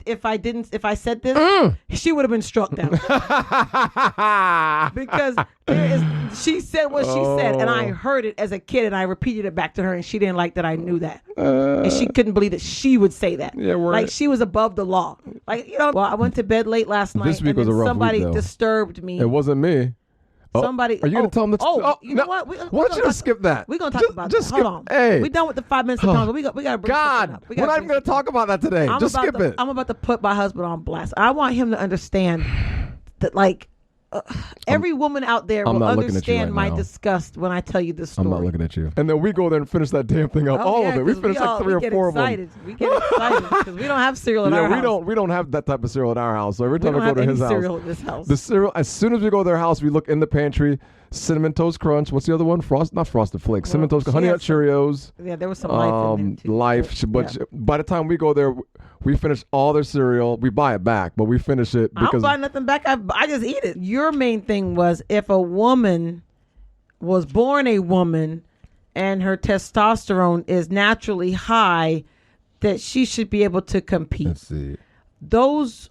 said this, she would have been struck down. Because she said what she said, and I heard it as a kid, and I repeated it back to her, and she didn't like that I knew that, and she couldn't believe that she would say that. Yeah, like she was above the law. Like well, I went to bed late last night, This week and was then a rough somebody week, though. disturbed me. It wasn't me. Somebody. Are you going to tell them? You know what? Why don't you just skip that? We're going to talk about that. Hold on. Hey. We're done with the 5 minutes of time. But we got to bring something up. We're not even going to talk about that today. Just skip it. I'm about to put my husband on blast. I want him to understand that, like, every woman out there will understand my disgust when I tell you this story. I'm not looking at you. And then we go there and finish that damn thing up. All of it. We finished like 3 or 4 of them. We get excited because we don't have cereal in our house. We don't have that type of cereal in our house. So every time we go to his house, cereal in this house. The cereal, as soon as we go to their house, we look in the pantry. Cinnamon Toast Crunch. What's the other one? Not Frosted Flakes. Cinnamon Toast Honey Nut Cheerios. Yeah, there was some life in there too. But by the time we go there, we finish all their cereal. We buy it back, but we finish it because I don't buy nothing back. I just eat it. Your main thing was if a woman was born a woman and her testosterone is naturally high, that she should be able to compete. Let's see. Those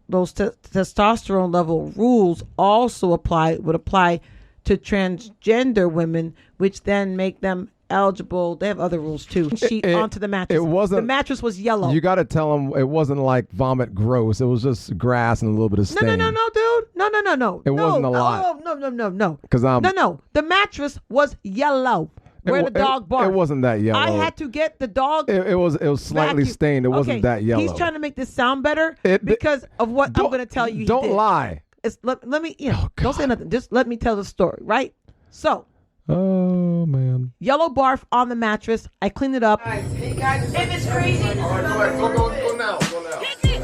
testosterone level rules also would apply to transgender women, which then make them eligible. They have other rules too. Onto the mattress. The mattress was yellow. You got to tell them it wasn't like vomit gross. It was just grass and a little bit of stain. No, dude. No. It wasn't a lot. Oh, no. Because No. The mattress was yellow. Where the dog barked. It wasn't that yellow. I had to get the dog. It was slightly stained. It wasn't that yellow. He's trying to make this sound better because of what I'm going to tell you. Don't lie. Let me. Don't say nothing. Just let me tell the story. Right. So. Oh man. Yellow barf on the mattress. I cleaned it up. Hey guys, if it's crazy. All right, go now. Wait. Get in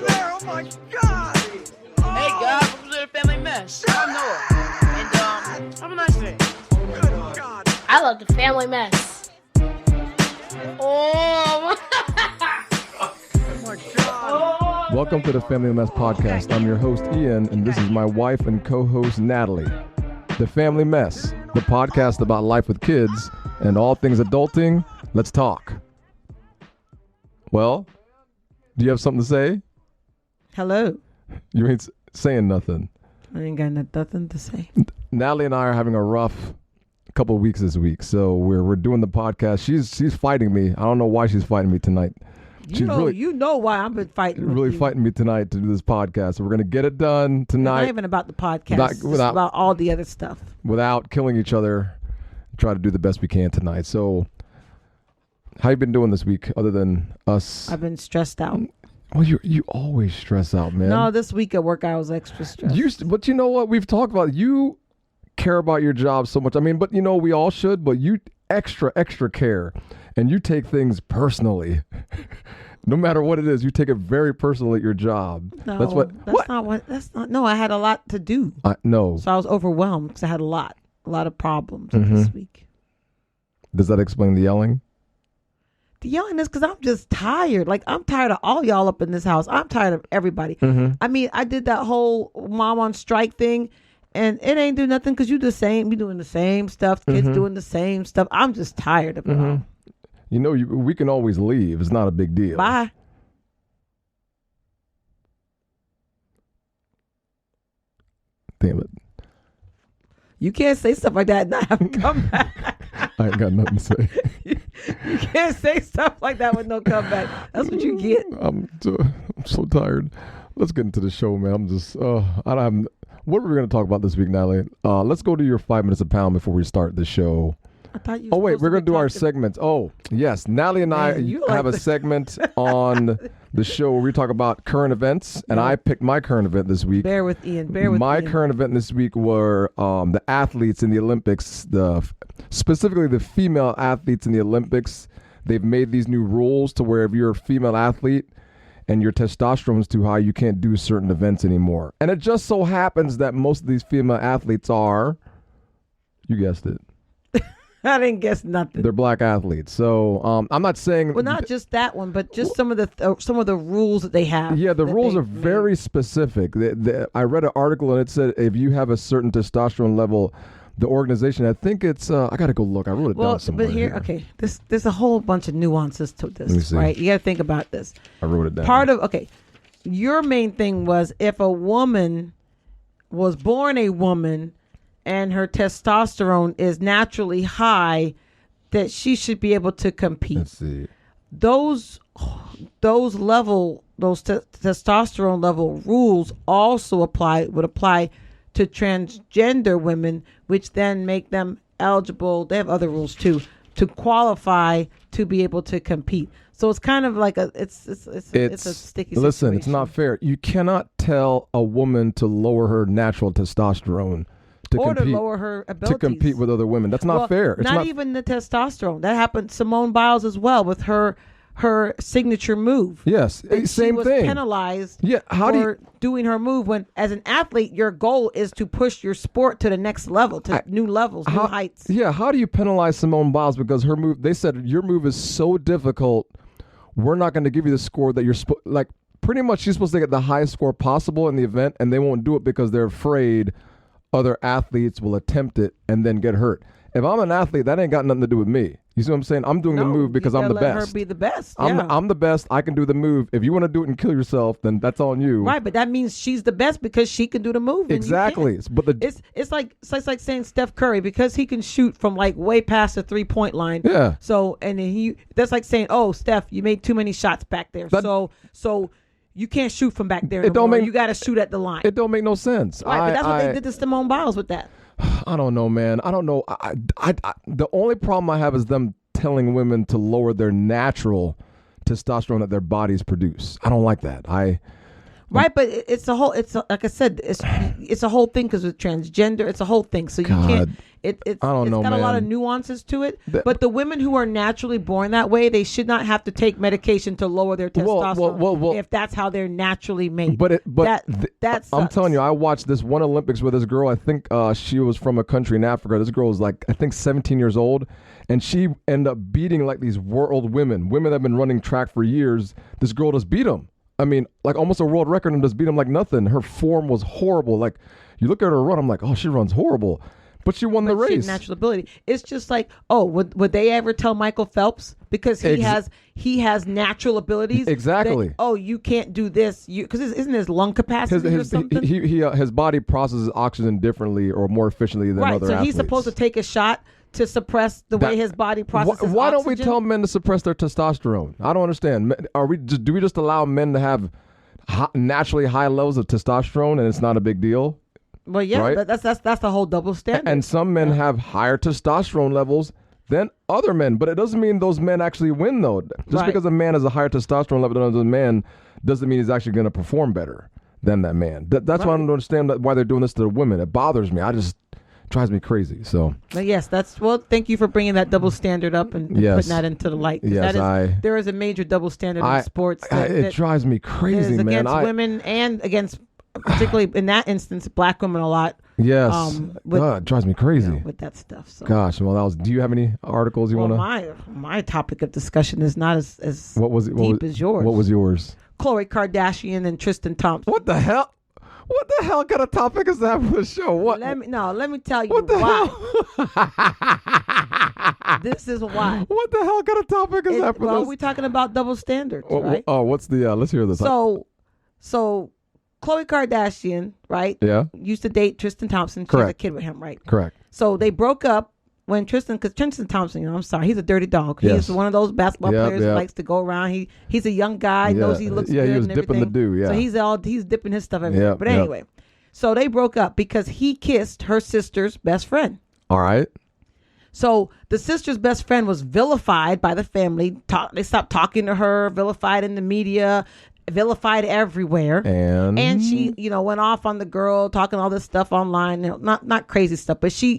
there! Oh my God! Hey guys, welcome to the family mess. I'm Noah, and have a nice day. Good God! I love the family mess. Oh my God! Welcome to the Family Mess Podcast. I'm your host Ian, and this is my wife and co-host Natalie. The Family Mess, the podcast about life with kids and all things adulting. Let's talk. Well, do you have something to say? Hello. You ain't saying nothing. I ain't got nothing to say. Natalie and I are having a rough couple of weeks this week, so we're doing the podcast. She's fighting me. I don't know why she's fighting me tonight. You know why I've been fighting. Really fighting me tonight to do this podcast. So we're going to get it done tonight. It's not even about the podcast. It's about all the other stuff. Without killing each other. Try to do the best we can tonight. So how you been doing this week other than us? I've been stressed out. Well, you always stress out, man. No, this week at work I was extra stressed. But you know what? We've talked about you care about your job so much. I mean, but you know, we all should, but you extra care. And you take things personally. No matter what it is, you take it very personally at your job. No, that's not. No, I had a lot to do. No. So I was overwhelmed because I had a lot of problems this week. Does that explain the yelling? The yelling is because I'm just tired. Like, I'm tired of all y'all up in this house. I'm tired of everybody. Mm-hmm. I mean, I did that whole mom on strike thing, and it ain't do nothing because you the same. We doing the same stuff. Kids doing the same stuff. I'm just tired of it all. You know, we can always leave. It's not a big deal. Bye. Damn it. You can't say stuff like that and not have to come back. I ain't got nothing to say. You can't say stuff like that with no comeback. That's what you get. I'm so tired. Let's get into the show, man. I'm just, what are we going to talk about this week, Natalie? Let's go to your 5 minutes a pound before we start the show. Oh, wait, we're going to do our segments. Oh, yes. Natalie and I have a segment on the show where we talk about current events, and I picked my current event this week. Bear with Ian. My current event this week were the athletes in the Olympics, specifically the female athletes in the Olympics. They've made these new rules to where if you're a female athlete and your testosterone is too high, you can't do certain events anymore. And it just so happens that most of these female athletes are, you guessed it, I didn't guess nothing. They're black athletes, so I'm not saying. Well, not just that one, but just some of the rules that they have. Yeah, the rules are very specific. I read an article and it said if you have a certain testosterone level, the organization. I think it's. I gotta go look. I wrote it down somewhere. But here, there's a whole bunch of nuances to this, right? You got to think about this. I wrote it down. Your main thing was if a woman was born a woman and her testosterone is naturally high, that she should be able to compete. Let's see. Those testosterone level rules also would apply to transgender women, which then make them eligible. They have other rules too to qualify to be able to compete. So it's kind of like it's a sticky situation. Listen, it's not fair. You cannot tell a woman to lower her natural testosterone to lower her abilities to compete with other women. That's not fair. It's not even the testosterone. That happened to Simone Biles as well with her signature move. Yes, and same she was thing. Penalized for doing her move when, as an athlete, your goal is to push your sport to the next level, to new levels, new heights. Yeah, how do you penalize Simone Biles because her move? They said your move is so difficult. We're not going to give you the score that you're like. Pretty much, she's supposed to get the highest score possible in the event, and they won't do it because they're afraid other athletes will attempt it and then get hurt. If I'm an athlete, that ain't got nothing to do with me. You see what I'm saying? I'm doing the move because I'm the best. Let her be the best. I'm the best. I can do the move. If you want to do it and kill yourself, then that's on you. Right, but that means she's the best because she can do the move. Exactly. But it's like saying Steph Curry because he can shoot from like way past the 3-point line. Yeah. So that's like saying, oh, Steph, you made too many shots back there. So you can't shoot from back there. You got to shoot at the line. It don't make no sense. Right, but that's what they did to Simone Biles with that. I don't know, man. I don't know. I the only problem I have is them telling women to lower their natural testosterone that their bodies produce. I don't like that. Right, but it's like I said, it's a whole thing because with transgender, it's a whole thing. So you can't. It's got a lot of nuances to it. But the women who are naturally born that way, they should not have to take medication to lower their testosterone if that's how they're naturally made. I'm telling you, I watched this one Olympics with this girl. I think she was from a country in Africa. This girl was like, I think 17 years old. And she ended up beating like these world women that have been running track for years. This girl just beat them. I mean, like almost a world record and just beat them like nothing. Her form was horrible. Like you look at her run, I'm like, oh, she runs horrible. But she won the race. She had natural ability. It's just like, oh, would they ever tell Michael Phelps because he has natural abilities? Exactly. You can't do this. Because isn't his lung capacity or something? His body processes oxygen differently or more efficiently than other athletes. So he's supposed to take a shot to suppress the way his body processes why don't oxygen? we tell men to suppress their testosterone? I don't understand. Do we just allow men to have naturally high levels of testosterone and it's not a big deal? Well, yeah, right? But that's the whole double standard. And some men have higher testosterone levels than other men, but it doesn't mean those men actually win, though. Just because a man has a higher testosterone level than another man doesn't mean he's actually going to perform better than that man. That's why I don't understand why they're doing this to the women. It bothers me. Drives me crazy. So, but yes, thank you for bringing that double standard up and putting that into the light. Yes, there is a major double standard in sports. It drives me crazy, man. Against women and against, particularly in that instance, black women a lot. Yes, God, it drives me crazy with that stuff. So. Gosh, well, do you have any articles you want to? My topic of discussion is not as deep as yours. What was yours? Khloe Kardashian and Tristan Thompson. What the hell? What the hell kind of topic is that for the show? What? Let me tell you what the why. This is why. What the hell kind of topic is that for this? Well, we're talking about double standards, right? Oh, what's the? Let's hear this. So, Khloe Kardashian, right? Yeah. Used to date Tristan Thompson. She had a kid with him, right? Correct. So they broke up when Tristan Thompson, I'm sorry, he's a dirty dog. He's one of those basketball players who likes to go around. He's a young guy, knows he looks good. He was and dipping the dew. Yeah. So he's dipping his stuff everywhere. But anyway, so they broke up because he kissed her sister's best friend. All right. So the sister's best friend was vilified by the family. They stopped talking to her, vilified in the media, vilified everywhere. And she, went off on the girl, talking all this stuff online. Not crazy stuff, but she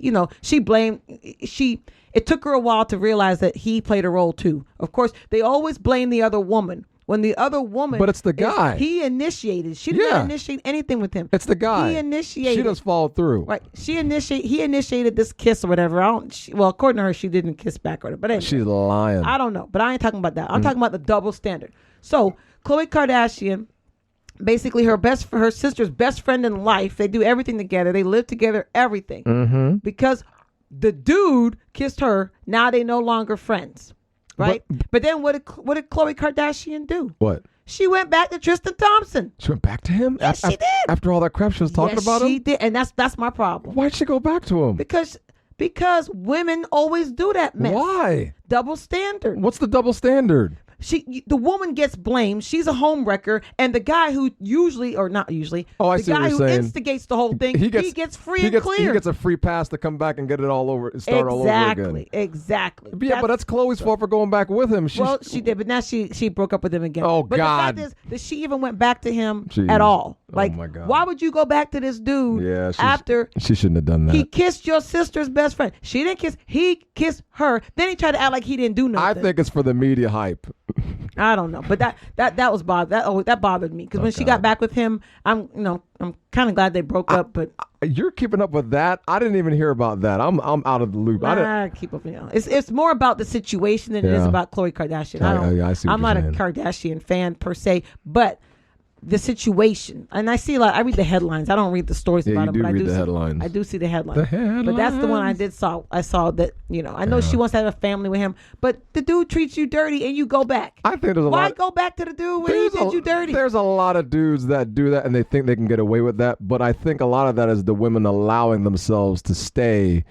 blamed. It took her a while to realize that he played a role too. Of course, they always blame the other woman. When the other woman, but it's the guy. He initiated. She didn't initiate anything with him. It's the guy. He initiated. She just followed through. Right. He initiated this kiss or whatever. According to her, she didn't kiss back or whatever. But anyway, she's lying. I don't know, but I ain't talking about that. I'm talking about the double standard. So Khloe Kardashian, basically her sister's best friend in life. They do everything together. They live together, everything. Mm-hmm. Because The dude kissed her. Now they no longer friends, right? But then what did Khloe Kardashian do? What? She went back to Tristan Thompson. She went back to him? Yes, she did. After all that crap she was talking about him? She did, and that's my problem. Why'd she go back to him? Because women always do that mess. Why? Double standard. What's the double standard? The woman gets blamed. She's a home wrecker, and the guy who usually, or not usually, I the see what guy you're who saying. instigates the whole thing, he gets free and clear. He gets a free pass to come back and get it all over, start all over again. Exactly. Yeah, but that's Chloe's fault for going back with him. She did, but now she broke up with him again. Oh, but God. the fact is that she even went back to him Jeez. at all. Like, my God. why would you go back to this dude after she shouldn't have done that? he kissed your sister's best friend? She didn't kiss. He kissed her. Then he tried to act like he didn't do nothing. I think it's for the media hype. I don't know, but that was that bothered me because when she got back with him, I'm kind of glad they broke up. But you're keeping up with that. I didn't even hear about that. I'm out of the loop. I keep up. It's more about the situation than it is about Khloe Kardashian. I see what I'm not you're a saying. Kardashian fan per se, but the situation, and I see a lot. I read the headlines. I don't read the stories about them, but I do see headlines. I do see the headlines. But that's the one I saw. I saw that. I know she wants to have a family with him, but the dude treats you dirty, and you go back. I think there's a lot. Why go back to the dude when he did you dirty? There's a lot of dudes that do that, and they think they can get away with that. But I think a lot of that is the women allowing themselves to stay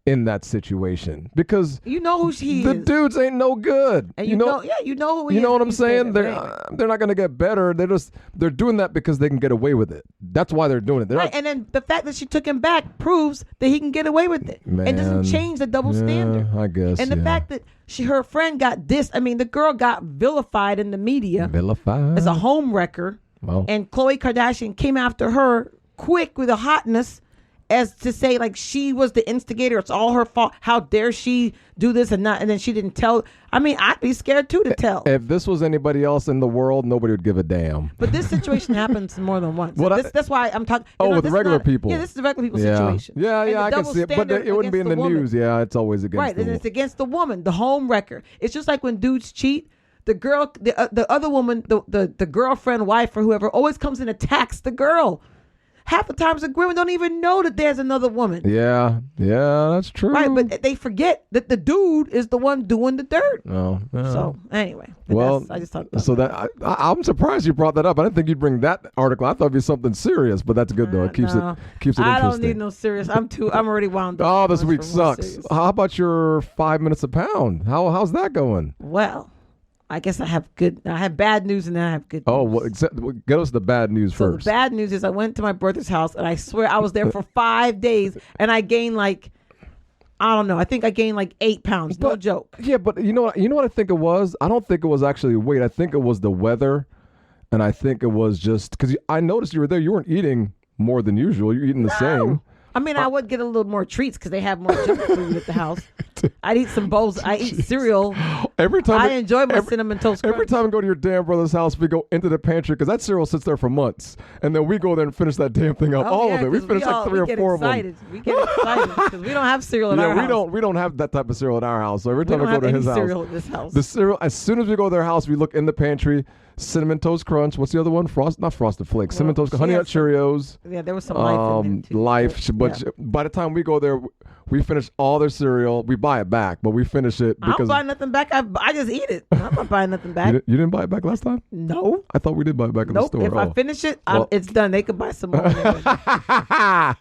in that situation because you know who she the is. dudes ain't no good. And you know who he is. You know what I'm saying? They're They're not going to get better. They're doing that because they can get away with it. That's why they're doing it. Right, and then the fact that she took him back proves that he can get away with it. It doesn't change the double standard. I guess. And the fact that her friend got dissed. I mean, the girl got vilified in the media. Vilified as a home wrecker. Well, and Khloe Kardashian came after her quick with a hotness, as to say like she was the instigator. It's all her fault. How dare she do this and not? And then she didn't tell. I mean, I'd be scared too to tell. If this was anybody else in the world, nobody would give a damn. But this situation happens more than once. Well, that's why I'm talking. With regular people. Yeah, this is the regular people situation. Yeah, I can see it. But it wouldn't be in the news. Yeah, it's always against right, the and it's against the woman, the home wrecker. It's just like when dudes cheat. The girl, the other woman, the girlfriend, wife, or whoever, always comes and attacks the girl. Half the times the women don't even know that there's another woman. Yeah, that's true. Right, but they forget that the dude is the one doing the dirt. Oh, yeah. So anyway, I just thought. So that I'm surprised you brought that up. I didn't think you'd bring that article. I thought it'd be something serious, but that's good though. It keeps it interesting. I don't need no serious. I'm already wound up. Oh, this week sucks. How about your 5 minutes a pound? How's that going? Well, I guess I have bad news and then I have good news. Oh, well, get us the bad news first. The bad news is I went to my brother's house and I swear I was there for 5 days and I gained I think I gained 8 pounds. No joke. Yeah, but you know what I think it was? I don't think it was actually weight. I think it was the weather. And I think it was just because I noticed you were there. You weren't eating more than usual. You're eating the same. I mean, I would get a little more treats because they have more junk food at the house. I'd eat some bowls. I eat cereal. Every time I enjoy my cinnamon toast crunch. Every time we go to your damn brother's house, we go into the pantry because that cereal sits there for months, and then we go there and finish that damn thing up. All of it. We finish 3 or 4 of them. We get excited because we don't have cereal in our house. We don't have that type of cereal in our house. So every time we go to his house, cereal in this house. The cereal. As soon as we go to their house, we look in the pantry. Cinnamon Toast Crunch. What's the other one? Not Frosted Flakes. Cinnamon Toast. Honey Nut Cheerios. Yeah, there was some life in there too. Life, but by the time we go there, we finish all their cereal. We buy it back, but we finish it because I don't buy nothing back. I just eat it. I'm not buying nothing back. You didn't buy it back last time? No. I thought we did buy it back in the store. If I finish it, it's done. They could buy some more.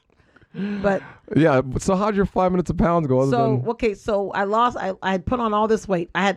But yeah, so how'd your 5 minutes a pound go? So I lost. I had put on all this weight. I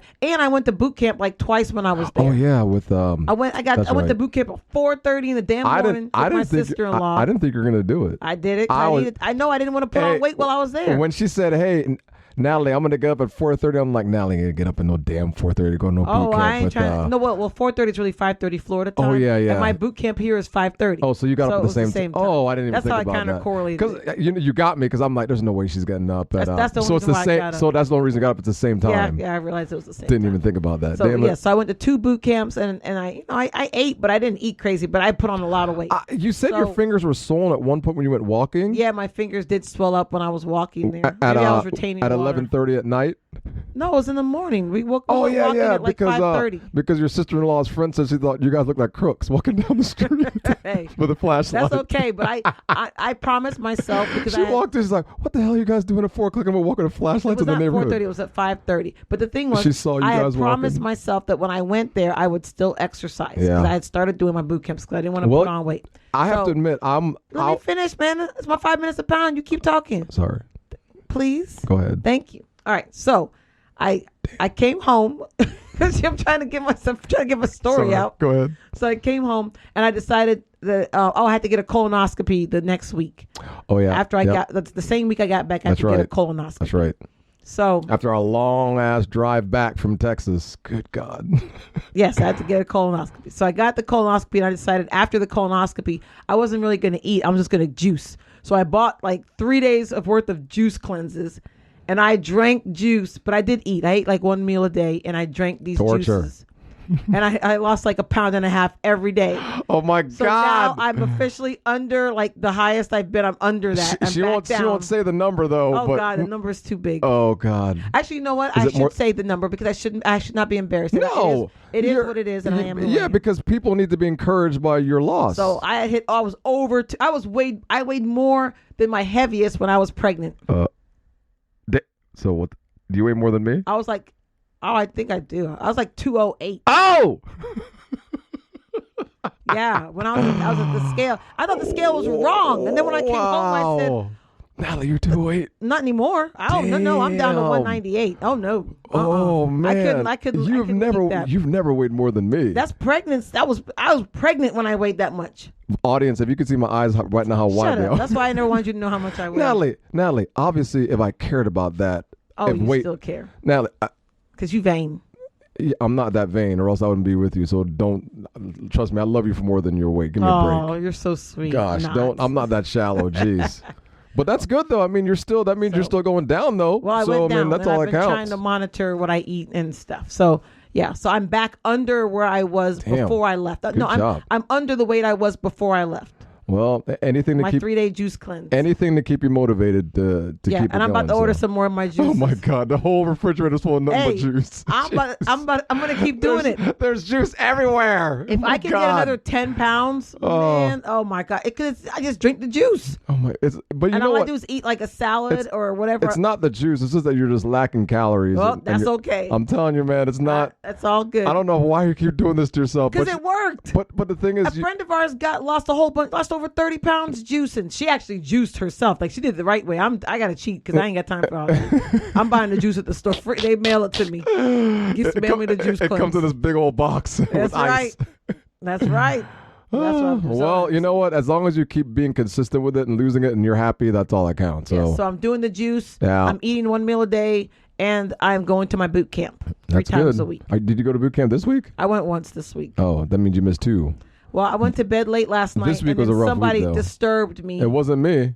went to boot camp twice when I was there. Oh yeah, with I went to boot camp at 4:30 in the damn morning with my sister-in-law. I didn't think you were gonna do it. I did it. I know I didn't want to put on weight while I was there. When she said, "Hey, Natalie, I'm gonna get up at 4:30," I'm like, "Natalie, I get up at no damn 4:30 to go to no boot camp." Oh, I ain't trying. No, well, 4:30 is really 5:30 Florida time. Oh yeah. And my boot camp here is 5:30. Oh, so you got up at the same time. Oh, I didn't even think about that. That's how I kind of correlated. Because you got me because I'm like, there's no way she's getting up. That's the only reason why I got up. So that's the only reason I got up at the same time. Yeah, I realized it was the same. Didn't even think about that. So I went to 2 boot camps and I ate, but I didn't eat crazy. But I put on a lot of weight. You said your fingers were swollen at one point when you went walking. Yeah, my fingers did swell up when I was walking there. Maybe I was retaining at water. 11:30 at night. No, it was in the morning. We woke Oh, up walking at like 5:30. Because your sister-in-law's friend said she thought you guys looked like crooks walking down the street Hey, with a flashlight. that's okay, but I promised myself because She walked in, she's like, what the hell are you guys doing at 4 o'clock? I'm walking with flashlights in it was the not neighborhood. 4:30. It was at 5:30. But the thing was, She saw you I had guys promised walking. myself that when I went there, I would still exercise. Yeah. Because I had started doing my boot camps because I didn't want to Well, put on weight. I have So, to admit, let me finish, man. It's my 5 minutes a pound. You keep talking, sorry. please. Go ahead. Thank you. All right, so I came home because I'm trying to get my story Sorry. out. Go ahead. So I came home and I decided that I had to get a colonoscopy the next week. Oh, yeah. After I Yep. got that's the same week I got back, I had That's to get a right. colonoscopy. That's right. So After a long-ass drive back from Texas. Good God. yes, I had to get a colonoscopy. So I got the colonoscopy and I decided after the colonoscopy, I wasn't really going to eat. I'm just going to juice. So I bought like 3 days of worth of juice cleanses and I drank juice, but I did eat. I ate like one meal a day and I drank these Torture. juices. And I lost like 1.5 pounds every day. Oh, my So God. now I'm officially under like the highest I've been. I'm under that. I'm She back won't down. say the number, though. Oh but, God, the number is too big. Oh, God. Actually, you know what? Is I it should more- say the number because I should not be embarrassed. No. it is You're- what it is, and I am. who I Yeah, am. because people need to be encouraged by your loss. So I had hit. I was over. I weighed more than my heaviest when I was pregnant. So what? Do you weigh more than me? I was like, oh, I think I do. I was like 208. Oh! Yeah, when I was at the scale, I thought the scale was wrong, and then when I came home, I said, Natalie, you're 208. not anymore. Oh no, I'm down to Damn. 198. Oh no. Oh man, I couldn't. You've never, keep that. you've never weighed more than me. That's pregnant. I was pregnant when I weighed that much. Audience, if you could see my eyes right now, how wide Shut they up. are. That's why I never wanted you to know how much I weigh. Natalie, obviously, if I cared about that, Oh, if you weight, still care Natalie, because you vain. I'm not that vain, or else I wouldn't be with you. So don't trust me. I love you for more than your weight. Give me a Oh, break. you're so sweet. Gosh, Not. don't. I'm not that shallow. Jeez. But that's good though. I mean, you're still. That means you're still going down though. Well, I so went down. I mean, that's and all I've that been trying counts. to monitor what I eat and stuff. So yeah, so I'm back under where I was Damn. before I left. Good No, job. I'm under the weight I was before I left. Well, anything to My keep 3-day juice cleanse. anything to keep you motivated to yeah, keep it and I'm about going, to order so. some more of my juice. Oh my God, the whole refrigerator's full of nothing Hey, but juice. I'm gonna keep doing it. There's juice everywhere. If Oh I my can God. get another 10 pounds, man, oh my God. I just drink the juice. Oh my! But you And know all I what? do is eat like a salad or whatever. It's not the juice. It's just that you're just lacking calories. Well, and that's you're- okay. I'm telling you, man, it's not. That's all good. I don't know why you keep doing this to yourself. Because but it worked. But the thing A is, friend of ours lost a whole bunch, lost over 30 pounds juicing. She actually juiced herself. Like she did the right way. I got to cheat because I ain't got time for all that. I'm buying the juice at the store. They mail it to me. You mail me the juice it comes in cleanse. this big old box That's with right. ice. That's right. That's what I'm Well, you know what? As long as you keep being consistent with it and losing it, and you're happy, that's all that counts. So, Yeah, so I'm doing the juice. Yeah. I'm eating 1 meal a day, and I'm going to my boot camp 3 that's times good. a week. Did you go to boot camp this week? I went once this week. Oh, that means you missed 2. Well, I went to bed late last night. This week and was then a rough somebody week, though. disturbed me. It wasn't me.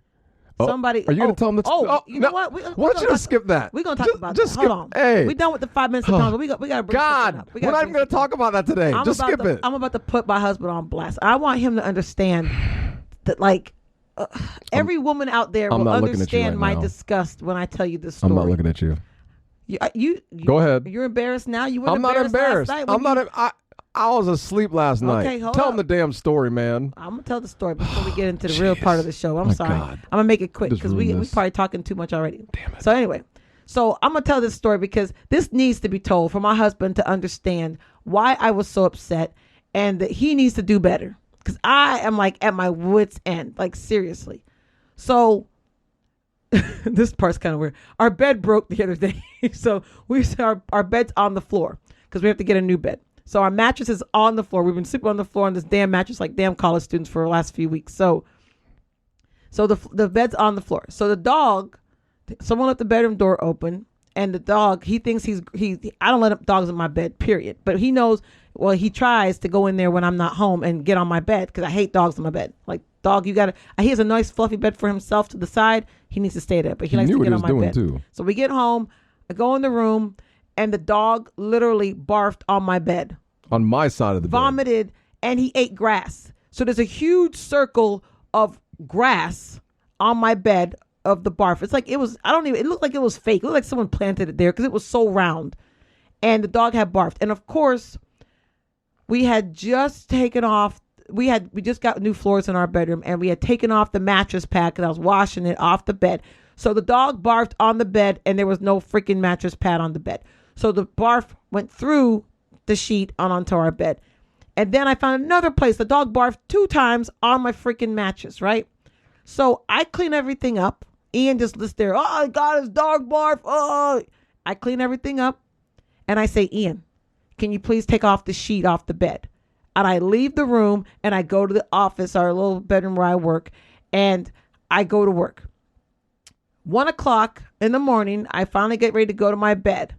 Oh, Somebody. Are you going to tell them? You know what? Why don't you just skip that? We're gonna talk Just- about just that. skip. Hold on. Hey. We done with the 5 minutes of time. We got to bring God, something up. we're not even going to talk about that today. Just skip it. I'm about to put my husband on blast. I want him to understand that, like, every woman out there I'm will not looking at you understand right my now. disgust when I tell you this story. I'm not looking at you. You Go ahead. You're embarrassed now. You weren't I'm not embarrassed. last night when I'm not. I was asleep last night. Okay, hold Tell up. them the damn story, man. I'm gonna tell the story before we get into the real part of the show. I'm My sorry. God. I'm gonna make it quick Just because we ruined this. probably talking too much already. Damn it. So anyway, I'm gonna tell this story because this needs to be told for my husband to understand why I was so upset and that he needs to do better because I am like at my wit's end, like seriously. So this part's kind of weird. Our bed broke the other day, so we said our bed's on the floor because we have to get a new bed. So our mattress is on the floor. We've been sleeping on the floor on this damn mattress like damn college students for the last few weeks. So the bed's on the floor. So the dog, someone left the bedroom door open, and the dog, he thinks I don't let dogs in my bed, period. But he knows, well, he tries to go in there when I'm not home and get on my bed because I hate dogs in my bed. Like, dog, he has a nice fluffy bed for himself to the side. He needs to stay there, but he likes knew to what get he on was my doing, bed. too. So we get home, I go in the room, and the dog literally barfed on my bed. On my side of the Vomited, and he ate grass. So there's a huge circle of grass on my bed, of the barf. It's like it was. It looked like it was fake. It looked like someone planted it there because it was so round, and the dog had barfed. And of course, we had just taken off. We just got new floors in our bedroom, and we had taken off the mattress pad because I was washing it off the bed. So the dog barfed on the bed, and there was no freaking mattress pad on the bed. So the barf went through the sheet onto our bed. And then I found another place. The dog barfed 2 times on my freaking mattress, right? So I clean everything up. Ian just lists there, oh, God, his dog barf. Oh, I clean everything up. And I say, Ian, can you please take off the sheet off the bed? And I leave the room and I go to the office, our little bedroom where I work, and I go to work. 1 o'clock in the morning, I finally get ready to go to my bed.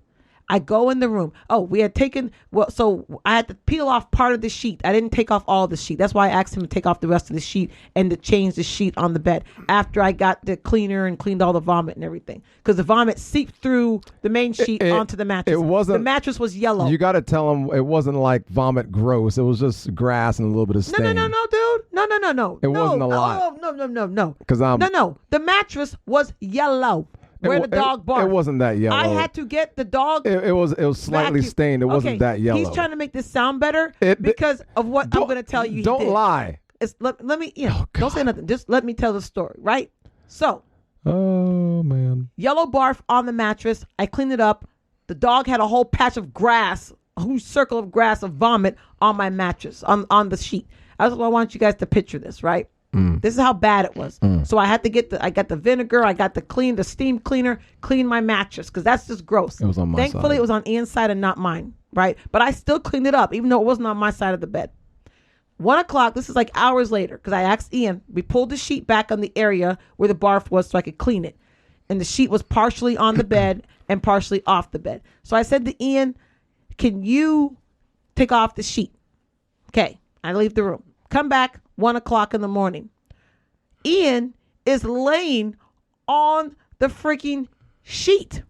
I go in the room. Oh, we had taken, so I had to peel off part of the sheet. I didn't take off all the sheet. That's why I asked him to take off the rest of the sheet and to change the sheet on the bed after I got the cleaner and cleaned all the vomit and everything. Because the vomit seeped through the main sheet onto the mattress. The mattress was yellow. You got to tell him it wasn't like vomit gross. It was just grass and a little bit of stain. No, dude. No. It wasn't a lot. Oh, no. Because No. The mattress was yellow. Where the dog barked. It wasn't that yellow. I had to get the dog. It was slightly stained. It wasn't that yellow. He's trying to make this sound better because of what I'm going to tell you. Don't lie. Let me. Don't say nothing. Just let me tell the story. Right. So. Oh man. Yellow barf on the mattress. I cleaned it up. The dog had a whole patch of grass, a whole circle of grass of vomit on my mattress on the sheet. I want you guys to picture this. Right. This is how bad it was. So I had to I got the vinegar, I got the steam cleaner, clean my mattress because that's just gross. It was on my side. Thankfully, it was on Ian's side and not mine, right? But I still cleaned it up, even though it wasn't on my side of the bed. 1 o'clock, this is like hours later, because I asked Ian, we pulled the sheet back on the area where the barf was so I could clean it. And the sheet was partially on the bed and partially off the bed. So I said to Ian, can you take off the sheet? Okay, I leave the room. Come back 1 o'clock in the morning. Ian is laying on the freaking sheet.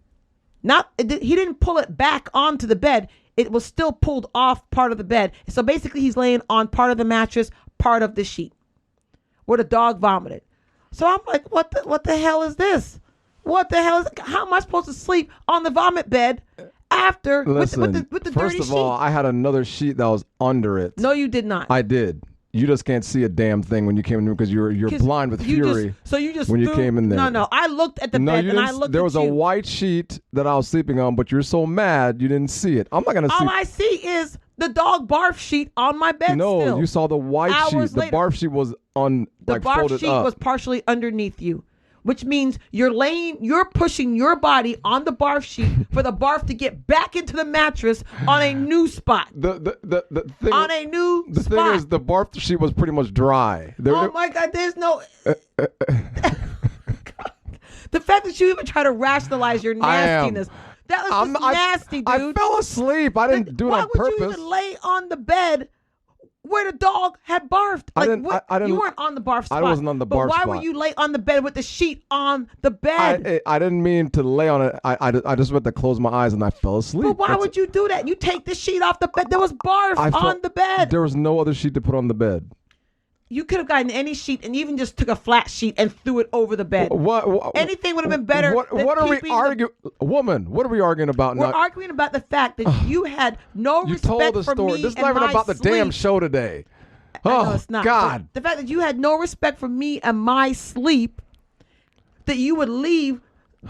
He didn't pull it back onto the bed. It was still pulled off part of the bed. So basically he's laying on part of the mattress, part of the sheet where the dog vomited. So I'm like, what the hell is this? What the hell is, how am I supposed to sleep on the vomit bed after with the dirty sheet? First of all, I had another sheet that was under it. No, you did not. I did. You just can't see a damn thing when you came in the room because you're blind with fury. You came in there. No. I looked at the bed and I looked at you. There was a white sheet that I was sleeping on, but you're so mad you didn't see it. I'm not gonna see. All I see is the dog barf sheet on my bed. No, you saw the white sheet. The barf sheet was on the barf folded sheet up. was partially underneath you, which means you're pushing your body on the barf sheet for the barf to get back into the mattress on a new spot. The thing on a new the spot. thing is the barf sheet was pretty much dry. Oh my God, there's no. The fact that you even try to rationalize your nastiness. That was just nasty, dude. I fell asleep. I didn't do it on purpose. Why would you even lay on the bed where the dog had barfed? I didn't. You weren't on the barf spot. I wasn't on the barf spot. But why would you lay on the bed with the sheet on the bed? I didn't mean to lay on it. I just went to close my eyes and I fell asleep. But why would you do that? You take the sheet off the bed. There was barf on the bed. There was no other sheet to put on the bed. You could have gotten any sheet and even just took a flat sheet and threw it over the bed. What anything would have been better. What are we arguing? Woman, what are we arguing about? We're arguing about the fact that you had no respect for me. You told the story. This is not even about the damn show today. No, it's not. God. The fact that you had no respect for me and my sleep, that you would leave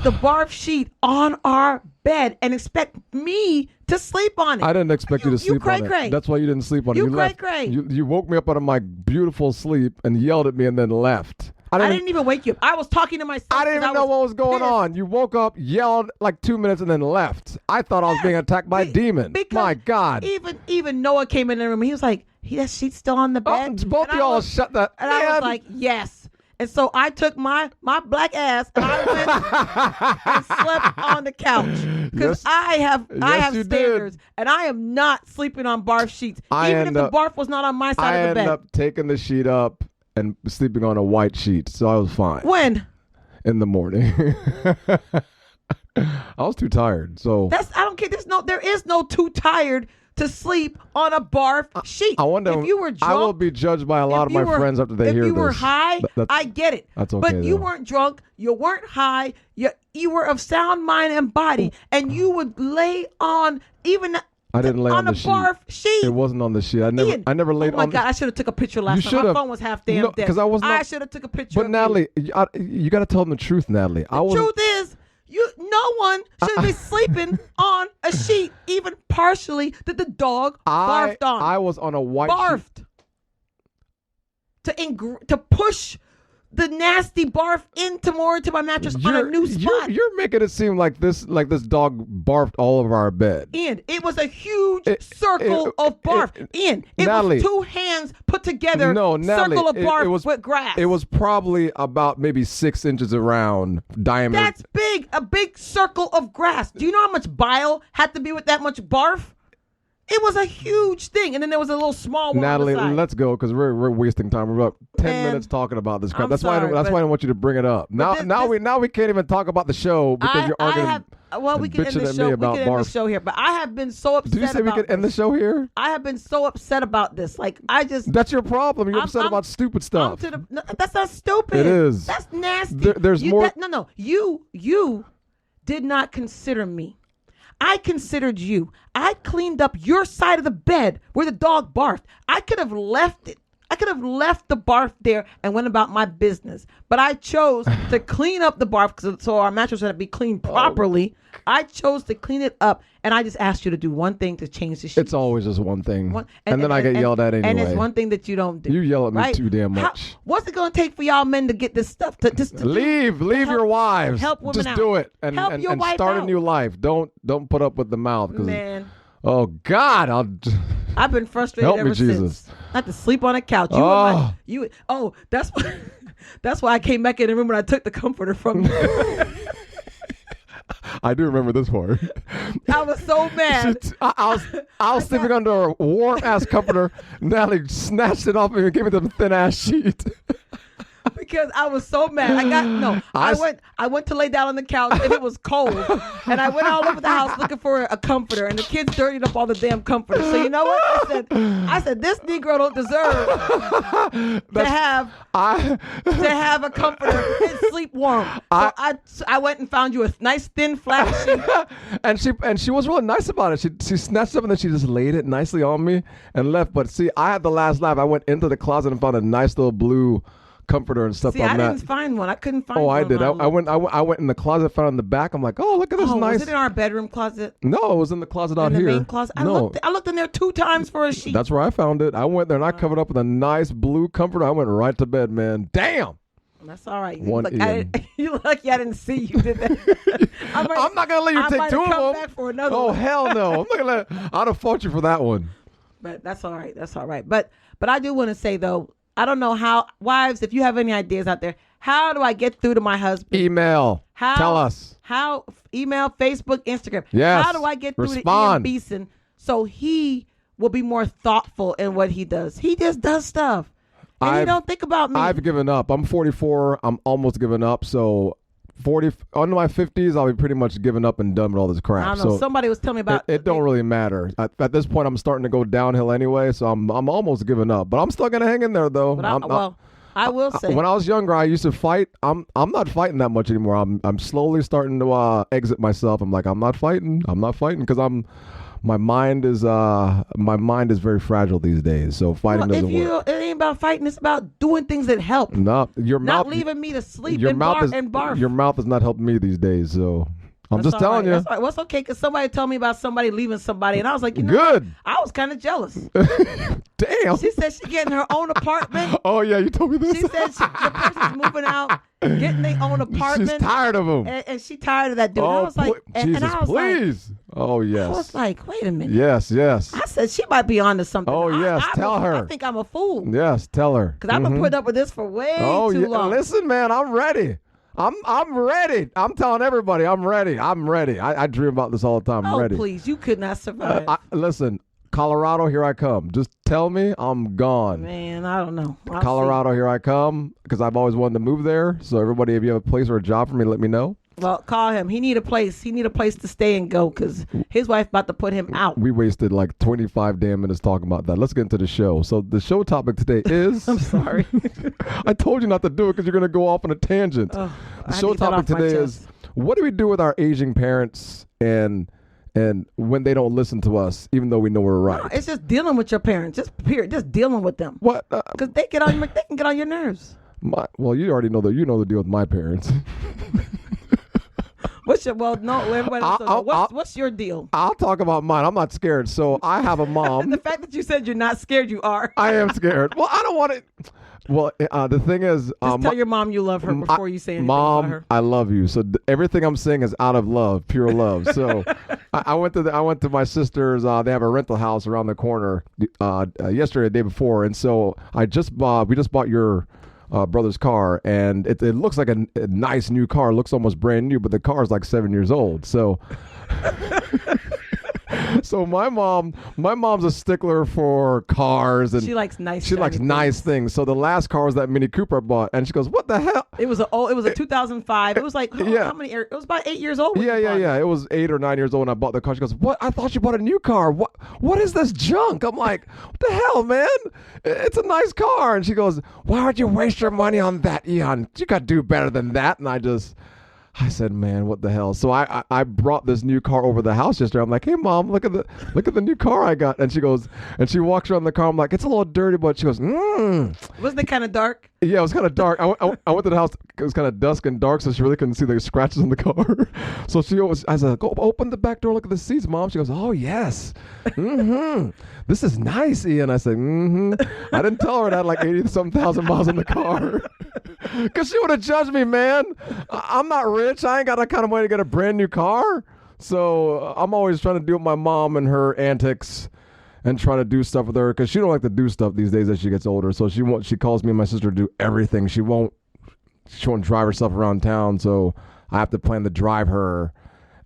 the barf sheet on our bed and expect me to sleep on it. I didn't expect you to sleep on it. That's why you didn't sleep on it. You woke me up out of my beautiful sleep and yelled at me and then left. I didn't even wake you up. I was talking to myself. I didn't even know what was going on. You woke up, yelled like 2 minutes, and then left. I thought I was being attacked by a demon. My God. Even Noah came in the room and he was like, that sheet's still on the bed. Both of y'all shut that. And I was like, yes. And so I took my black ass and I went and slept on the couch because I have standards and I am not sleeping on barf sheets. Even if the barf was not on my side of the bed. I ended up taking the sheet up and sleeping on a white sheet, so I was fine. When? In the morning. I was too tired, so I don't care. There is no too tired to sleep on a barf sheet. I wonder if you were drunk. I will be judged by a lot of my friends after they hear this. If you were high, I get it. That's okay. But you weren't drunk. You weren't high. You were of sound mind and body, and you would lay on I didn't lay on a the barf sheet. It wasn't on the sheet. I never laid on. Oh my God! I should have took a picture last night. My phone was half damn dead. Because I was not. I should have took a picture. But Natalie, you got to tell them the truth, Natalie. The truth is, no one should be sleeping on a sheet, even partially, that the dog barfed on. I was on a white barfed to push the nasty barf into my mattress on a new spot. You're making it seem like this dog barfed all over our bed. Ian, it was a huge circle of barf. Ian, it Natalie, was 2 hands put together. Natalie, circle of barf with grass. It was probably about maybe 6 inches around diameter. That's big. A big circle of grass. Do you know how much bile had to be with that much barf? It was a huge thing, and then there was a little small one. Natalie, on the side. let's go because we're wasting time. We're about 10 minutes talking about this crap. That's why I don't want you to bring it up. Now we can't even talk about the show because you're arguing. We can end the show. We can end the show here, but I have been so upset. Did you say we could end the show here? I have been so upset about this. Like That's your problem. You're upset about stupid stuff. That's not stupid. It is. That's nasty. There's more. No. You did not consider me. I considered you. I cleaned up your side of the bed where the dog barfed. I could have left it. I could have left the barf there and went about my business. But I chose to clean up the barf so our mattress had to be cleaned properly. I chose to clean it up, and I just asked you to do one thing to change the sheets. It's always just one thing. And then I get yelled at anyway. And it's one thing that you don't do. You yell at me right? too damn much. What's it going to take for y'all men to get this stuff? Leave your wives. Help women just out. do it and wife start out. a new life. Don't put up with the mouth. Man. Oh God, I've been frustrated help ever me, Jesus. since. Not to sleep on a couch. That's why I came back in the room when I took the comforter from you. I do remember this part. I was so mad. I was sleeping under a warm ass comforter. Natalie snatched it off me and gave me the thin ass sheet. Because I was so mad. I went to lay down on the couch and it was cold. And I went all over the house looking for a comforter, and the kids dirtied up all the damn comforters. So you know what? I said this Negro don't deserve to have a comforter and sleep warm. So I went and found you a nice thin flat sheet. and she was really nice about it. She snatched up and then she just laid it nicely on me and left. But see, I had the last laugh. I went into the closet and found a nice little blue comforter and stuff. I didn't find one. I couldn't find one. Oh, I did. I went in the closet, found in the back. I'm like, oh, look at this nice. Was it in our bedroom closet? No, it was in the closet out here. In the main closet? I looked in there 2 times for a sheet. That's where I found it. I went there and I covered up with a nice blue comforter. I went right to bed, man. Damn. That's all right. You look lucky I didn't see you did that. I'm not gonna let you take 2 of them. Back for another one. Hell no! I'm not gonna I'd have fought you for that one. But that's all right. That's all right. But I do want to say though, I don't know how, wives, if you have any ideas out there, how do I get through to my husband? Email. Tell us. How? Email, Facebook, Instagram. Yes. How do I get through to Ian Respond. Beeson so he will be more thoughtful in what he does? He just does stuff. And he don't think about me. I've given up. I'm 44. I'm almost giving up. So 40, under my 50s, I'll be pretty much giving up and done with all this crap. I don't know. So somebody was telling me about it. Don't really matter. At this point, I'm starting to go downhill anyway. So I'm almost giving up. But I'm still gonna hang in there though. But I will say, when I was younger, I used to fight. I'm not fighting that much anymore. I'm slowly starting to exit myself. I'm like, I'm not fighting because my mind is very fragile these days. So fighting doesn't work. It ain't about fighting. It's about doing things that help. No, not leaving me to sleep and barf. Your mouth is not helping me these days. So I'm just telling you. That's right. Well, it's okay because somebody told me about somebody leaving somebody, and I was like, good. I was kind of jealous. Damn. She said she's getting her own apartment. Oh yeah, you told me this. She said the person's moving out, getting their own apartment. She's tired of him, and she tired of that dude. Oh, and I was like, Jesus, please. Oh yes. I was like, wait a minute. Yes. I said she might be onto something. Oh yes, tell her. I think I'm a fool. Yes, tell her. Because I've been putting up with this for way too long. Listen, man, I'm ready. I'm ready. I'm telling everybody I'm ready. I'm ready. I dream about this all the time. I'm ready. Please, you could not survive. Listen, Colorado, here I come. Just tell me I'm gone. Man, I don't know. Colorado, here I come because I've always wanted to move there. So everybody, if you have a place or a job for me, let me know. Well, call him. He need a place. He need a place to stay and go because his wife about to put him out. We wasted like 25 damn minutes talking about that. Let's get into the show. So the show topic today is... I'm sorry. I told you not to do it because you're going to go off on a tangent. Oh, the show topic today is, what do we do with our aging parents and when they don't listen to us, even though we know we're right? No, it's just dealing with your parents. Just period. Just dealing with them. What? Because they can get on your nerves. Well, you already know the deal with my parents. What's your deal? I'll talk about mine. I'm not scared. So I have a mom. The fact that you said you're not scared, you are. I am scared. Well, I don't want it. Well, the thing is, just tell your mom you love her before you say anything Mom, about her. I love you. So everything I'm saying is out of love, pure love. So I went to my sister's. They have a rental house around the corner. Yesterday, the day before, and so we just bought your brother's car, and it looks like a nice new car. It looks almost brand new, but the car is like 7 years old. So. So my mom's a stickler for cars, and she likes nice. She likes nice things. So the last car was that Mini Cooper I bought, and she goes, "What the hell?" It was a 2005. It was like how many? It was about 8 years old. Yeah. It was 8 or 9 years old when I bought the car. She goes, "What? I thought you bought a new car. What is this junk?" I'm like, "What the hell, man? It's a nice car." And she goes, "Why would you waste your money on that, Ian? You got to do better than that." And I said, "Man, what the hell?" So I brought this new car over the house yesterday. I'm like, "Hey, Mom, look at the new car I got." And she goes, and she walks around the car. I'm like, "It's a little dirty," but she goes, Wasn't it kind of dark? Yeah, it was kind of dark. I went to the house. It was kind of dusk and dark, so she really couldn't see the scratches on the car. So I said, "Go open the back door. Look at the seats, Mom." She goes, "Oh yes, this is nice, Ian." I said, I didn't tell her it had like 80-something thousand miles on the car. Because she would have judged me, man. I'm not rich. I ain't got that kind of money to get a brand new car. So I'm always trying to deal with my mom and her antics and trying to do stuff with her because she don't like to do stuff these days as she gets older. So she calls me and my sister to do everything. She won't drive herself around town. So I have to plan to drive her.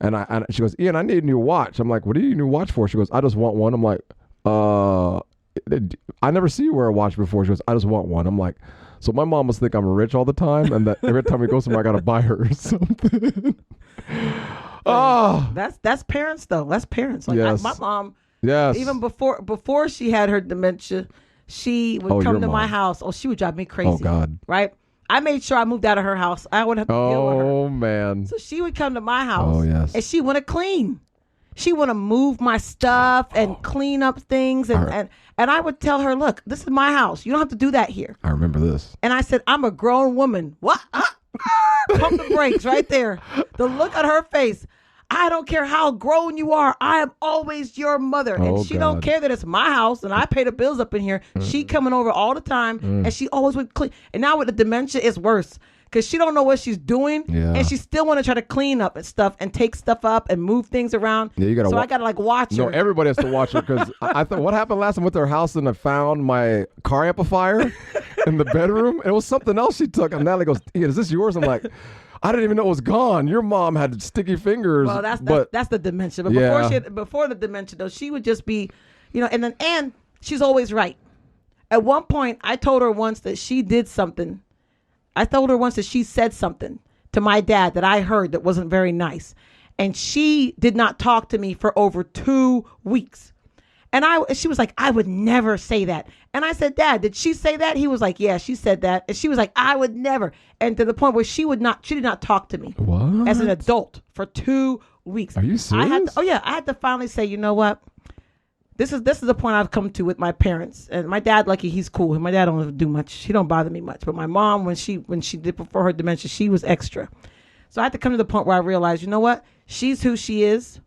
And she goes, "Ian, I need a new watch." I'm like, "What do you need a new watch for?" She goes, "I just want one." I'm like, I never see you wear a watch before." She goes, "I just want one." I'm like, so my mom must think I'm rich all the time, and that every time we go somewhere, I gotta buy her something. That's parents though. That's parents. Like yes. my mom. Yes. Even before she had her dementia, she would come to my house. Oh, she would drive me crazy. Oh God. Right. I made sure I moved out of her house. I wouldn't have to deal with her. Oh man. So she would come to my house. Oh yes. And she want to clean. She want to move my stuff and clean up things. And I would tell her, "Look, this is my house. You don't have to do that here." I remember this. And I said, "I'm a grown woman." What? Pump the brakes right there. The look on her face. "I don't care how grown you are. I am always your mother." And she don't care that it's my house and I pay the bills up in here. She coming over all the time and she always would clean. And now with the dementia, it's worse. Because she don't know what she's doing, and she still want to try to clean up and stuff and take stuff up and move things around. Yeah, you gotta. So I gotta watch her. No, everybody has to watch her because I thought what happened last time with her house and I found my car amplifier in the bedroom. It was something else she took, and Natalie goes, "Ian, is this yours?" I'm like, "I didn't even know it was gone. Your mom had sticky fingers." Well, that's the dementia. But before the dementia though, she would just be, and she's always right. At one point, I told her once that she did something. I told her once that she said something to my dad that I heard that wasn't very nice. And she did not talk to me for over 2 weeks. And she was like, "I would never say that." And I said, "Dad, did she say that?" He was like, "Yeah, she said that." And she was like, "I would never." And to the point where she did not talk to me as an adult for 2 weeks. Are you serious? I had to finally say, you know what? This is the point I've come to with my parents. And my dad, lucky he's cool. My dad don't do much. He don't bother me much. But my mom, when she did before her dementia, she was extra. So I had to come to the point where I realized, you know what? She's who she is.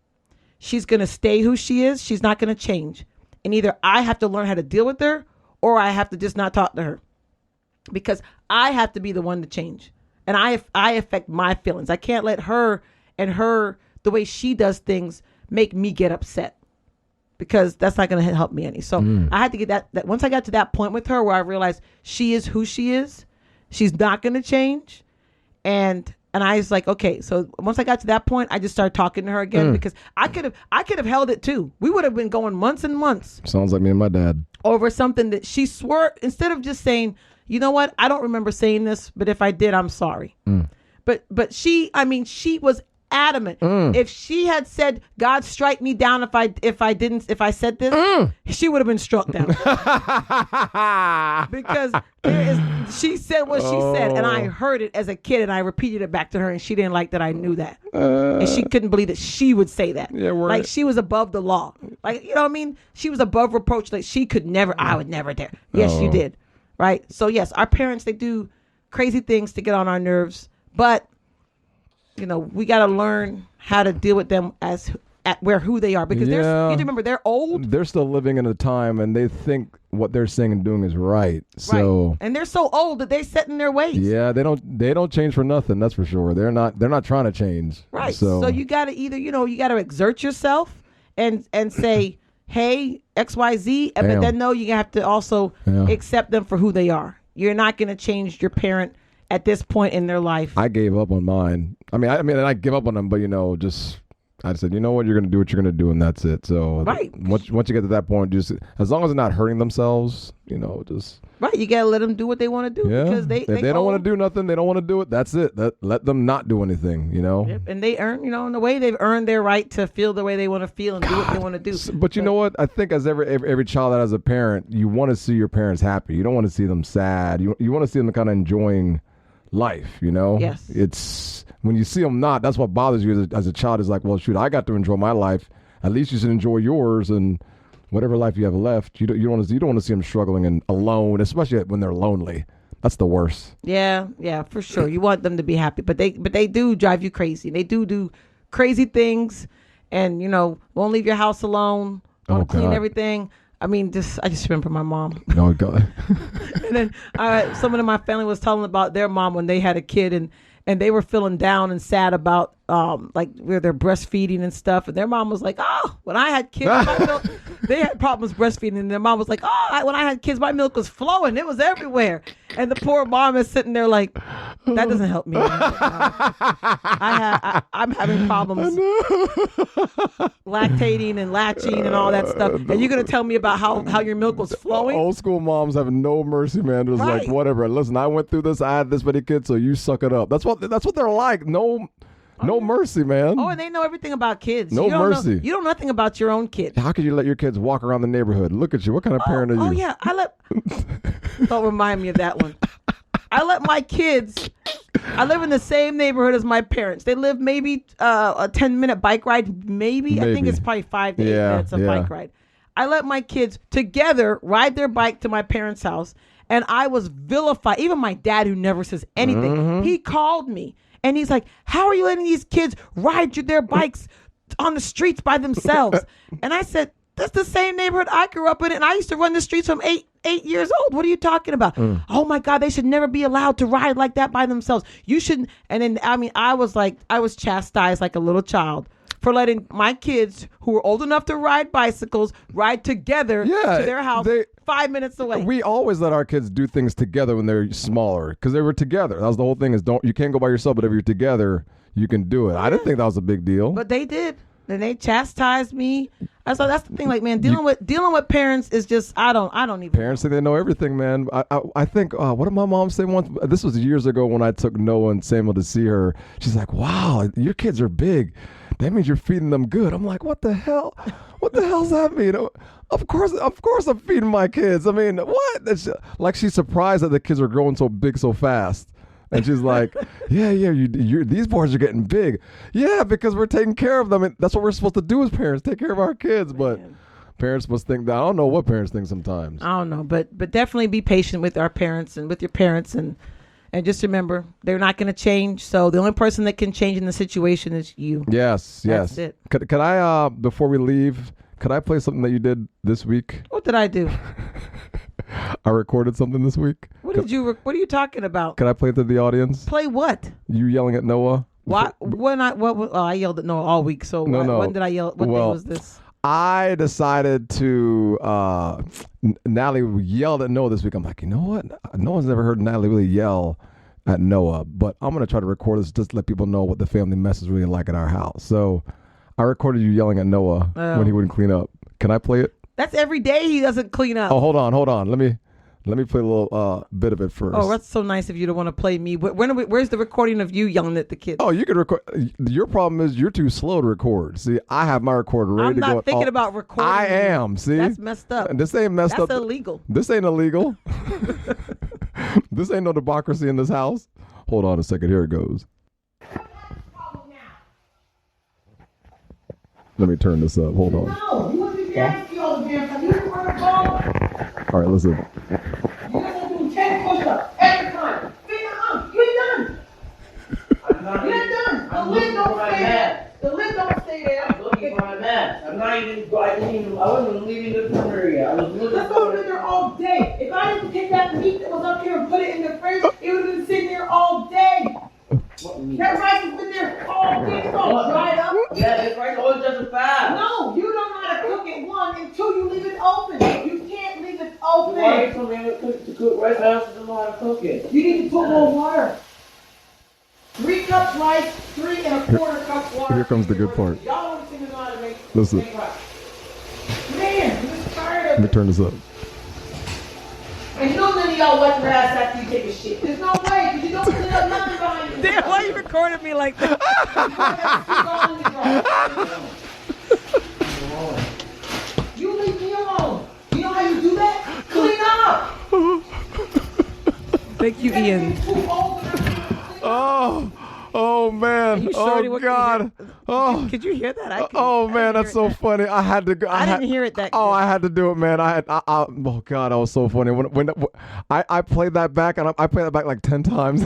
She's going to stay who she is. She's not going to change. And either I have to learn how to deal with her or I have to just not talk to her. Because I have to be the one to change. And I affect my feelings. I can't let her and the way she does things make me get upset. Because that's not going to help me any. So I had to get that once I got to that point with her where I realized she is who she is. She's not going to change. And I was like, okay. So once I got to that point, I just started talking to her again because I could have held it too. We would have been going months and months. Sounds like me and my dad. Over something that she swore, instead of just saying, "You know what? I don't remember saying this, but if I did, I'm sorry." But she was adamant. If she had said, "God strike me down if I said this," she would have been struck down. Because she said what she said, and I heard it as a kid, and I repeated it back to her, and she didn't like that I knew that, and she couldn't believe that she would say that. Yeah, like she was above the law. Like, you know what I mean? She was above reproach. Like she could never. I would never dare. Yes, you did. Right. So yes, our parents, they do crazy things to get on our nerves, but we got to learn how to deal with them who they are, because you have to remember, they're old. They're still living in a time, and they think what they're saying and doing is right. So right. And they're so old that they set in their ways. Yeah, they don't change for nothing. That's for sure. They're not trying to change. Right. So you got to either you got to exert yourself and say, hey, XYZ, but then you have to also accept them for who they are. You're not going to change your parent at this point in their life. I gave up on mine. I mean, I give up on them, but I said, you know what, you're going to do what you're going to do, and that's it. So right. Once you get to that point, just as long as they're not hurting themselves, just right. You got to let them do what they want to do, because if they don't want to do nothing, they don't want to do it. That's it. Let them not do anything. Yep. And they earn, in the way they've earned their right to feel the way they want to feel and do what they want to do. But you know what? I think as every child that has a parent, you want to see your parents happy. You don't want to see them sad. You want to see them kind of enjoying life. Yes. It's when you see them not, that's what bothers you as a child. Is like, well, shoot, I got to enjoy my life. At least you should enjoy yours, and whatever life you have left, you don't want to see them struggling and alone, especially when they're lonely. That's the worst. Yeah, for sure. You want them to be happy, but they do drive you crazy. They do crazy things, and won't leave your house alone. Want to clean everything. I mean, I just remember my mom. Oh God. And then someone in my family was telling about their mom when they had a kid, and they were feeling down and sad about like where they're breastfeeding and stuff, and their mom was like, "Oh, when I had kids, my milk," they had problems breastfeeding, and their mom was like, "Oh, when I had kids, my milk was flowing; it was everywhere." And the poor mom is sitting there like, "That doesn't help me. I'm having problems lactating and latching and all that stuff, and you're gonna tell me about how your milk was flowing?" Old school moms have no mercy, man. Just like, whatever. Listen, I went through this. I had this many kids, so you suck it up. That's what they're like. No mercy, man. Oh, and they know everything about kids. No mercy. You know nothing about your own kid. How could you let your kids walk around the neighborhood? Look at you. What kind of parent are you? Oh, yeah. Don't remind me of that one. I let my kids, I live in the same neighborhood as my parents. They live maybe a 10-minute bike ride, maybe. I think it's probably 5 to 8 minutes of bike ride. I let my kids together ride their bike to my parents' house, and I was vilified. Even my dad, who never says anything, he called me. And he's like, "How are you letting these kids ride their bikes on the streets by themselves?" And I said, "That's the same neighborhood I grew up in, and I used to run the streets from 8 years old. What are you talking about?" "Oh my God, they should never be allowed to ride like that by themselves. You shouldn't." And then, I was chastised like a little child for letting my kids, who were old enough to ride bicycles, ride together to their house 5 minutes away. We always let our kids do things together when they're smaller, because they were together. That was the whole thing, is you can't go by yourself, but if you're together, you can do it. Yeah. I didn't think that was a big deal. But they did. And they chastised me. That's the thing. Like, man, dealing with parents is just, I don't even. Parents think they know everything, man. I think, what did my mom say once? This was years ago when I took Noah and Samuel to see her. She's like, "Wow, your kids are big. That means you're feeding them good." I'm like, "What the hell? What the hell's that mean?" Of course I'm feeding my kids. I mean, what? Like, she's surprised that the kids are growing so big so fast. And she's like, yeah, these boys are getting big. Yeah, because we're taking care of them. And that's what we're supposed to do as parents, take care of our kids. But parents must think that. I don't know what parents think sometimes. I don't know. But definitely be patient with our parents and with your parents. And just remember, they're not going to change. So the only person that can change in the situation is you. Yes. That's it. Could I, before we leave, could I play something that you did this week? What did I do? I recorded something this week. What are you talking about? Can I play it to the audience? Play what? You yelling at Noah? What? I yelled at Noah all week. So no. When did I yell? What day was this? I decided to. Natalie yelled at Noah this week. I'm like, you know what? No one's ever heard Natalie really yell at Noah, but I'm gonna try to record this just to let people know what the family mess is really like at our house. So I recorded you yelling at Noah when he wouldn't clean up. Can I play it? That's every day he doesn't clean up. Oh, hold on. Let Let me play a little bit of it first. Oh, that's so nice of you to want to play me. Where's the recording of you yelling at the kids? Oh, you can record. Your problem is you're too slow to record. See, I have my recorder ready to go. I'm not thinking about recording. I am. See, that's messed up. This ain't messed up. That's illegal. This ain't illegal. This ain't no democracy in this house. Hold on a second. Here it goes. Let me turn this up. Hold on. No, you want to be asking all the damn time. You want to call? All right, listen. You have to do 10 push-ups every time. You ain't done. You ain't done. The lid don't stay there. The lid don't stay there. I'm looking for my mask. I wasn't leaving the corner yet. I was looking That's for been there all day. If I didn't take that meat that was up here and put it in the fridge, it would have been sitting there all day. That rice has been there all day. It's all dried up. Yeah, this rice always doesn't fast. No, you don't know how to cook it, one, and two, you leave it open. You can't leave it open. Why are you telling me to cook rice? I also don't know how to cook it. You need to put more water. 3 cups rice, 3 1/4 cups water. Here comes the good part. Y'all don't seem to know how to make Listen. rice. Man, I'm just tired Let of me it. turn this up. And you know none of y'all wipe your ass after you take a shit. There's no way, because you don't clean up nothing behind you. Damn, why you recording me like that? You leave me alone. You know how you do that? Clean up. Thank you, Ian. Oh man. You sure Oh God. Oh. Could you hear that? I Oh man, that's so funny. I had to go. I didn't hear it that good. Oh, I had to do it, man. Oh God, that was so funny. When I played that back, and I played that back like 10 times.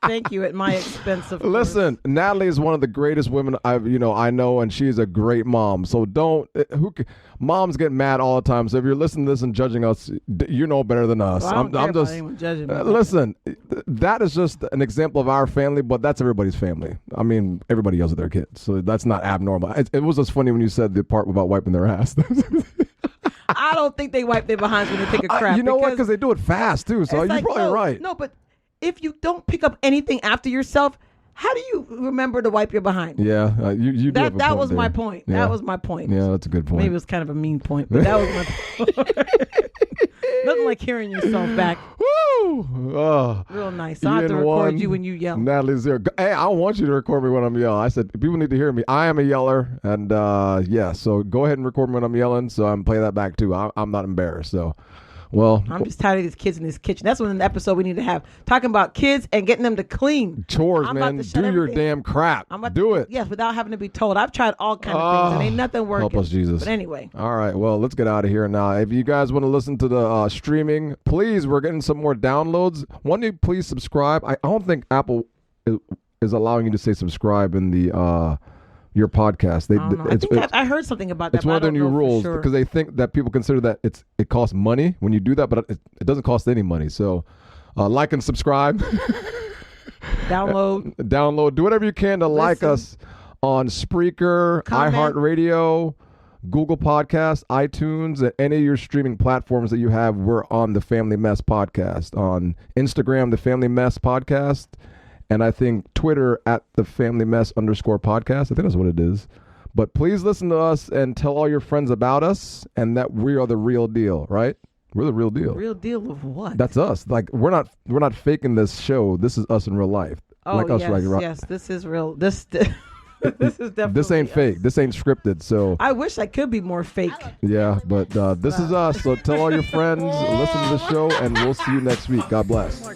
Thank you, at my expense, of course. Listen, Natalie is one of the greatest women I know, and she's a great mom. So moms get mad all the time. So if you're listening to this and judging us, you know better than us. Well, I don't care I'm about just anyone judging me. listen. That is just an example of our family, but that's everybody's family. I mean, everybody yells at their kids, so that's not abnormal. It was just funny when you said the part about wiping their ass. I don't think they wipe their behinds when they take a crap. You know what? Because they do it fast too. So you're probably right. No, but if you don't pick up anything after yourself, how do you remember to wipe your behind? Yeah, you do have a That point was there. my point. Yeah. That was my point. Yeah, that's a good point. Maybe it was kind of a mean point, but that was my point. Nothing like hearing yourself back. Woo! Oh, Real nice. So I have to record you when you yell. Natalie's here. Hey, I want you to record me when I'm yelling. I said people need to hear me. I am a yeller, and yeah. So go ahead and record me when I'm yelling, so I can play that back too. I'm not embarrassed. So. Well, I'm just tired of these kids in this kitchen. That's one of the episode we need to have. Talking about kids and getting them to clean. Chores, I'm man. about to shut Do your everything. damn crap. I'm about Do to, it. Yes, without having to be told. I've tried all kinds of things and ain't nothing working. Help us, Jesus. But anyway. All right. Well, let's get out of here now. If you guys want to listen to the streaming, please, we're getting some more downloads. One day, please subscribe. I don't think Apple is allowing you to say subscribe in the your podcast. I heard something about that. It's one of their new rules because because they think that people consider that it costs money when you do that, but it doesn't cost any money. So, like and subscribe. Download. Do whatever you can to like us on Spreaker, iHeartRadio, Google Podcasts, iTunes, and any of your streaming platforms that you have. We're on the Family Mess Podcast. On Instagram, the Family Mess Podcast. And I think Twitter at the Family Mess _podcast. I think that's what it is. But please listen to us and tell all your friends about us and that we are the real deal, right? We're the real deal. Real deal of what? That's us. Like we're not faking this show. This is us in real life. Oh, like us, yes, this is real. This is definitely this ain't us. fake. This ain't scripted. So I wish I could be more fake. yeah, but this is us. So tell all your friends, listen to the show, and we'll see you next week. God bless.